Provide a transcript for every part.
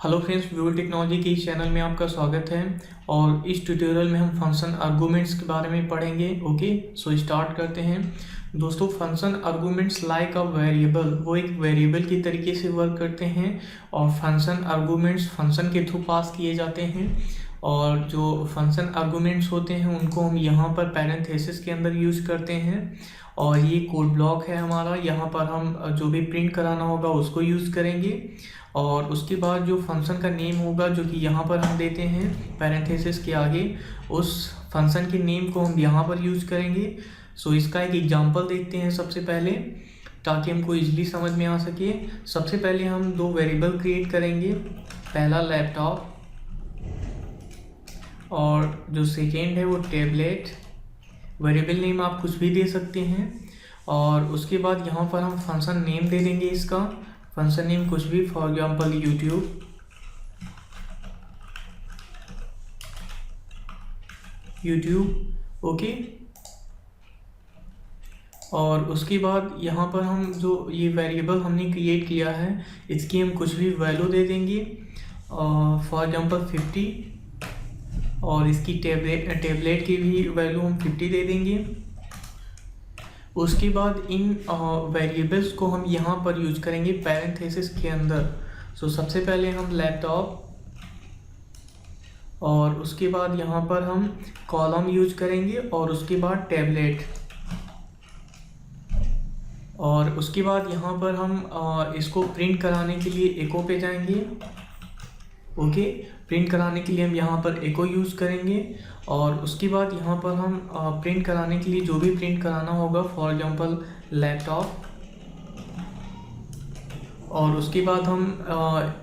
Hello friends, viewer technology के इस channel में आपका स्वागत है। और इस ट्यूटोरियल में हम फंक्शन आर्गुमेंट्स के बारे में पढ़ेंगे। ओके, सो स्टार्ट करते हैं। दोस्तों, function arguments like a variable, वो एक वेरिएबल की तरीके से वर्क करते हैं। और फंक्शन आर्गुमेंट्स फंक्शन के थ्रू पास किए जाते हैं। और जो फंक्शन आर्गुमेंट्स होते हैं उनको हम यहाँ पर पैरेंथेसिस के अंदर यूज करते हैं। और ये कोड ब्लॉक है हमारा, यहाँ पर हम जो भी प्रिंट कराना होगा उसको यूज़ करेंगे। और उसके बाद जो फंक्शन का नेम होगा, जो कि यहाँ पर हम देते हैं पैरेंथेसिस के आगे, उस फंक्शन के नेम को हम यहाँ पर यूज करेंगे। सो इसका एक एग्जांपल देखते हैं सबसे पहले, ताकि हमको इजीली समझ में आ सके। सबसे पहले हम दो वेरिएबल क्रिएट करेंगे, पहला लैपटॉप और जो सेकेंड है वो टैबलेट। वेरिएबल नेम आप कुछ भी दे सकते हैं। और उसके बाद यहाँ पर हम फंक्शन नेम दे देंगे इसका, फंक्शन नेम कुछ भी, फॉर एग्जांपल यूट्यूब। ओके, और उसके बाद यहाँ पर हम जो ये वेरिएबल हमने क्रिएट किया है इसकी हम कुछ भी वैल्यू दे देंगे, फॉर एग्जांपल 50। और इसकी टैबलेट की भी वैल्यू हम 50 दे देंगे। उसके बाद इन वेरिएबल्स को हम यहाँ पर यूज करेंगे पैरेंथेसिस के अंदर। सो सबसे पहले हम लैपटॉप, और उसके बाद यहाँ पर हम कॉलम यूज करेंगे, और उसके बाद टैबलेट। और उसके बाद यहाँ पर हम इसको प्रिंट कराने के लिए एको पे जाएंगे। ओके, प्रिंट कराने के लिए हम यहाँ पर एको यूज़ करेंगे। और उसके बाद यहाँ पर हम प्रिंट कराने के लिए जो भी प्रिंट कराना होगा, फॉर एग्जांपल लैपटॉप, और उसके बाद हम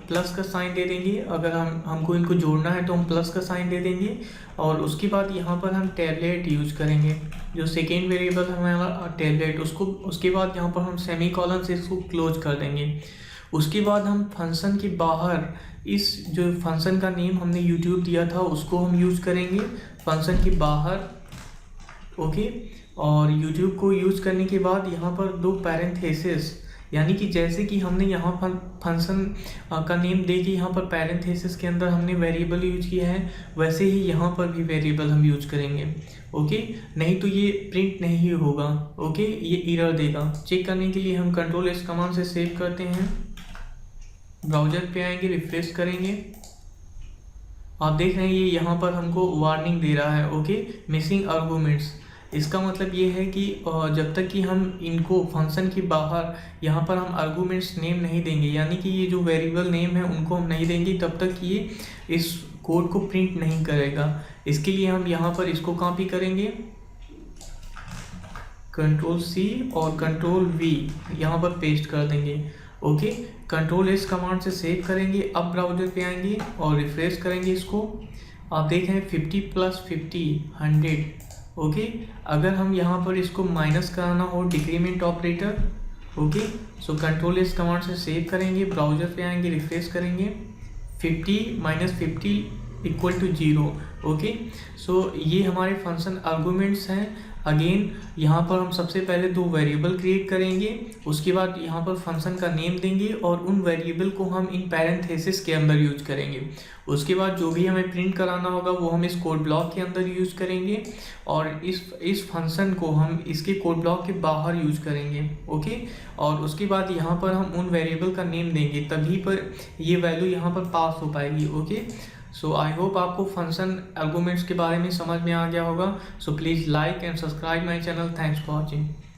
प्लस का साइन दे देंगे। अगर हमको इनको जोड़ना है तो हम प्लस का साइन दे देंगे। और उसके बाद यहाँ पर हम टैबलेट यूज करेंगे, जो सेकेंड वेरिएबल हमारा टैबलेट, उसके बाद यहाँ पर हम सेमी कॉलन से इसको क्लोज कर देंगे। उसके बाद हम फंक्शन के बाहर इस जो फंक्शन का नेम हमने यूट्यूब दिया था उसको हम यूज़ करेंगे फंक्शन के बाहर। ओके, और यूट्यूब को यूज़ करने के बाद यहाँ पर दो पैरेंथेसिस, यानी कि जैसे कि हमने यहाँ पर फंक्शन का नेम दे के यहाँ पर पैरेंथेसिस के अंदर हमने वेरिएबल यूज किया है, वैसे ही यहाँ पर भी वेरिएबल हम यूज करेंगे। ओके, नहीं तो ये प्रिंट नहीं होगा। ओके, ये एरर देगा। चेक करने के लिए हम कंट्रोल एस कमांड से सेव करते हैं, ब्राउज़र पे आएंगे, रिफ्रेश करेंगे। आप देख रहे हैं ये यहाँ पर हमको वार्निंग दे रहा है। Okay, missing arguments. इसका मतलब ये है कि जब तक कि हम इनको फंक्शन के बाहर यहाँ पर हम आर्गुमेंट्स नेम नहीं देंगे, यानी कि ये जो वेरिएबल नेम है उनको हम नहीं देंगे, तब तक ये इस कोड को प्रिंट नहीं करेगा। इसके लिए हम यहाँ पर इसको कॉपी करेंगे, कंट्रोल सी और कंट्रोल वी यहाँ पर पेस्ट कर देंगे। ओके, कंट्रोल एस कमांड से सेव करेंगे। अब ब्राउज़र पे आएंगे और रिफ्रेश करेंगे इसको। आप देख रहे हैं 50 + 50 100। ओके, अगर हम यहाँ पर इसको माइनस कराना हो, decrement operator. Okay, so control S command से सेव करेंगे, ब्राउज़र पे आएंगे, रिफ्रेश करेंगे। 50 - 50 = 0। ओके, सो ये हमारे फंक्शन आर्गुमेंट्स हैं। अगेन यहाँ पर हम सबसे पहले दो वेरिएबल क्रिएट करेंगे, उसके बाद यहाँ पर फंक्शन का नेम देंगे, और उन वेरिएबल को हम इन पैरेंथेसिस के अंदर यूज करेंगे। उसके बाद जो भी हमें प्रिंट कराना होगा वो हम इस कोड ब्लॉक के अंदर यूज करेंगे, और इस फंक्शन को हम इसके कोड ब्लॉक के बाहर यूज करेंगे। ओके, और उसके बाद यहाँ पर हम उन वेरिएबल का नेम देंगे, तभी पर ये वैल्यू यहाँ पर पास हो पाएगी। ओके, सो आई होप आपको फंक्शन आर्गुमेंट्स के बारे में समझ में आ गया होगा। So please like and subscribe my channel. Thanks for watching.